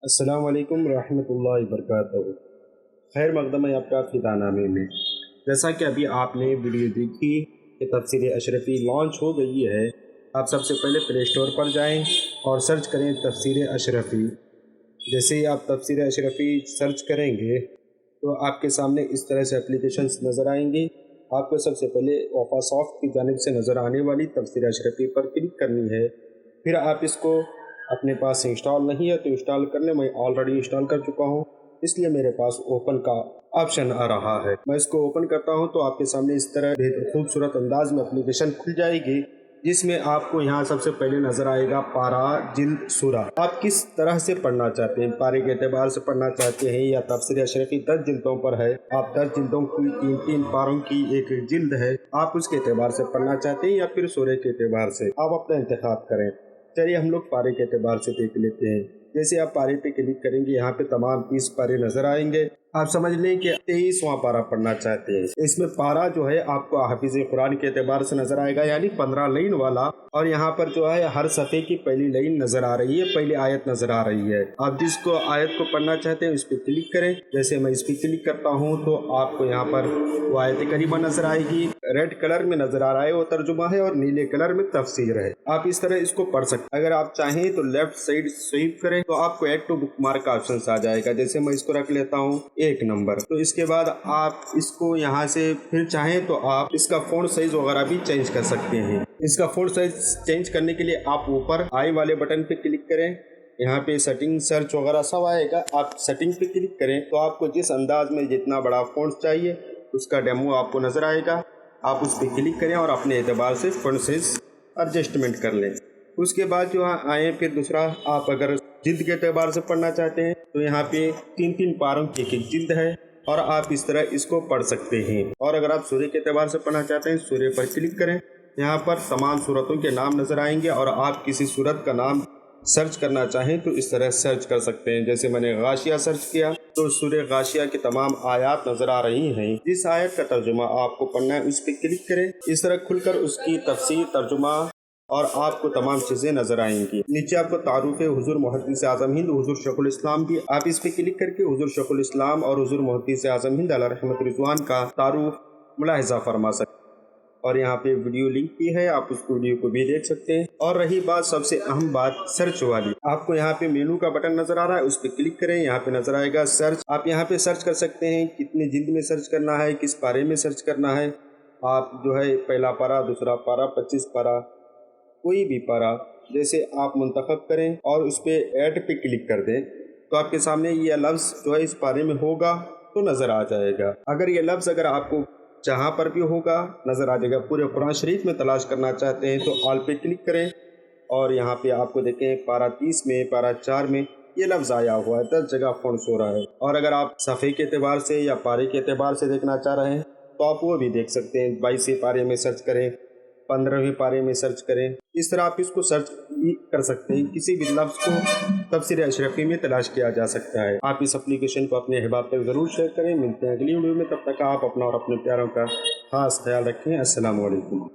السلام علیکم ورحمۃ اللہ وبرکاتہ۔ خیر مقدم ہے آپ کا فدا نامے میں۔ جیسا کہ ابھی آپ نے ویڈیو دیکھی کہ تفسیر اشرفی لانچ ہو گئی ہے، آپ سب سے پہلے پلے اسٹور پر جائیں اور سرچ کریں تفسیر اشرفی۔ جیسے ہی آپ تفسیر اشرفی سرچ کریں گے تو آپ کے سامنے اس طرح سے اپلیکیشنز نظر آئیں گی۔ آپ کو سب سے پہلے وفا سافٹ کی جانب سے نظر آنے والی تفسیر اشرفی پر کلک کرنی ہے۔ پھر آپ اس کو اپنے پاس انسٹال نہیں ہے تو انسٹال کر لیں۔ میں آلریڈی انسٹال کر چکا ہوں، اس لیے میرے پاس اوپن کا آپشن آ رہا ہے۔ میں اس کو اوپن کرتا ہوں تو آپ کے سامنے اس طرح خوبصورت انداز میں اپلیکیشن کھل جائے گی، جس میں آپ کو یہاں سب سے پہلے نظر آئے گا پارا جلد سورہ۔ آپ کس طرح سے پڑھنا چاہتے ہیں، پارے کے اعتبار سے پڑھنا چاہتے ہیں یا تفسیر اشرفی 10 جلدوں پر ہے، آپ 10 جلدوں کی 3 پاروں کی ایک جلد ہے، آپ اس کے اعتبار سے پڑھنا چاہتے ہیں یا پھر سورے کے اعتبار سے، آپ اپنا انتخاب کریں۔ چلیے ہم لوگ پارے کے اعتبار سے دیکھ لیتے ہیں۔ جیسے آپ پارے پہ کلک کریں گے، یہاں پہ تمام 30 پارے نظر آئیں گے۔ آپ سمجھ لیں کہ 23واں پارہ پڑھنا چاہتے ہیں۔ اس میں پارہ جو ہے آپ کو حافظ قرآن کے اعتبار سے نظر آئے گا، یعنی 15 لائن والا، اور یہاں پر جو ہے ہر صفحے کی پہلی لائن نظر آ رہی ہے، پہلی آیت نظر آ رہی ہے۔ آپ جس کو آیت کو پڑھنا چاہتے ہیں اس پہ کلک کریں۔ جیسے میں اس پہ کلک کرتا ہوں تو آپ کو یہاں پر وہ آیت کریمہ نظر آئے گی، ریڈ کلر میں نظر آ رہا ہے وہ ترجمہ ہے، اور نیلے کلر میں تفسیر ہے۔ آپ اس طرح اس کو پڑھ سکتے ہیں۔ اگر آپ چاہیں تو لیفٹ سائڈ سویپ کریں تو آپ کو ایڈ ٹو بک مارک کا آپشن آ جائے گا۔ جیسے میں اس کو رکھ لیتا ہوں 1 نمبر، تو اس کے بعد آپ اس کو یہاں سے پھر چاہیں تو آپ اس کا فونٹ سائز وغیرہ بھی چینج کر سکتے ہیں۔ اس کا فونٹ سائز چینج کرنے کے لیے آپ اوپر آئی والے بٹن پہ کلک کریں، یہاں پہ سیٹنگ سرچ وغیرہ سب آئے گا، آپ سیٹنگ پہ کلک کریں تو آپ کو جس انداز میں جتنا بڑا فونٹ چاہیے اس کا ڈیمو آپ کو نظر آئے گا۔ آپ اس پہ کلک کریں اور اپنے اعتبار سے فونٹ سائز ایڈجسٹمنٹ کر لیں۔ اس کے بعد جو آئیں پھر دوسرا، آپ اگر جلد کے اعتبار سے پڑھنا چاہتے ہیں تو یہاں پہ 3 پاروں کی ایک جلد ہے اور آپ اس طرح اس کو پڑھ سکتے ہیں۔ اور اگر آپ سورے کے اعتبار سے پڑھنا چاہتے ہیں سورے پر کلک کریں، یہاں پر تمام سورتوں کے نام نظر آئیں گے، اور آپ کسی سورت کا نام سرچ کرنا چاہیں تو اس طرح سرچ کر سکتے ہیں۔ جیسے میں نے غاشیہ سرچ کیا تو سورہ غاشیہ کی تمام آیات نظر آ رہی ہیں۔ جس آیت کا ترجمہ آپ کو پڑھنا ہے اس پہ کلک کریں، اس طرح کھل کر اس کی تفسیر، ترجمہ اور آپ کو تمام چیزیں نظر آئیں گی۔ نیچے آپ کو تعارف حضور محدث اعظم ہند حضور شیخ الاسلام بھی، آپ اس پہ کلک کر کے حضور شیخ الاسلام اور حضور محدث اعظم ہند علیہ رحمت رضوان کا تعارف ملاحظہ فرما سکتے ہیں۔ اور یہاں پہ ویڈیو لنک بھی ہے، آپ اس ویڈیو کو بھی دیکھ سکتے ہیں۔ اور رہی بات سب سے اہم بات سرچ والی، آپ کو یہاں پہ مینو کا بٹن نظر آ رہا ہے، اس پہ کلک کریں، یہاں پہ نظر آئے گا سرچ۔ آپ یہاں پہ سرچ کر سکتے ہیں کتنے جلد میں سرچ کرنا ہے، کس پارے میں سرچ کرنا ہے۔ آپ جو ہے پہلا پارہ، دوسرا پارہ، 25 پارہ، کوئی بھی پارہ جیسے آپ منتخب کریں اور اس پہ ایڈ پہ کلک کر دیں تو آپ کے سامنے یہ لفظ جو ہے اس پارے میں ہوگا تو نظر آ جائے گا۔ اگر یہ لفظ اگر آپ کو جہاں پر بھی ہوگا نظر آ جائے گا۔ پورے قرآن شریف میں تلاش کرنا چاہتے ہیں تو آل پہ کلک کریں، اور یہاں پہ آپ کو دیکھیں پارہ 30 میں، پارہ 4 میں یہ لفظ آیا ہوا ہے، 10 جگہ فونٹس ہو رہا ہے۔ اور اگر آپ صفحے کے اعتبار سے یا پارے کے اعتبار سے دیکھنا چاہ رہے ہیں تو آپ وہ بھی دیکھ سکتے ہیں۔ 22 پارے میں سرچ کریں، 15ویں پارے میں سرچ کریں، اس طرح آپ اس کو سرچ بھی کر سکتے ہیں۔ کسی بھی لفظ کو تفسیر اشرفی میں تلاش کیا جا سکتا ہے۔ آپ اس اپلیکیشن کو اپنے احباب تک ضرور شیئر کریں۔ ملتے ہیں اگلی ویڈیو میں، تب تک آپ اپنا اور اپنے پیاروں کا خاص خیال رکھیں۔ السلام علیکم۔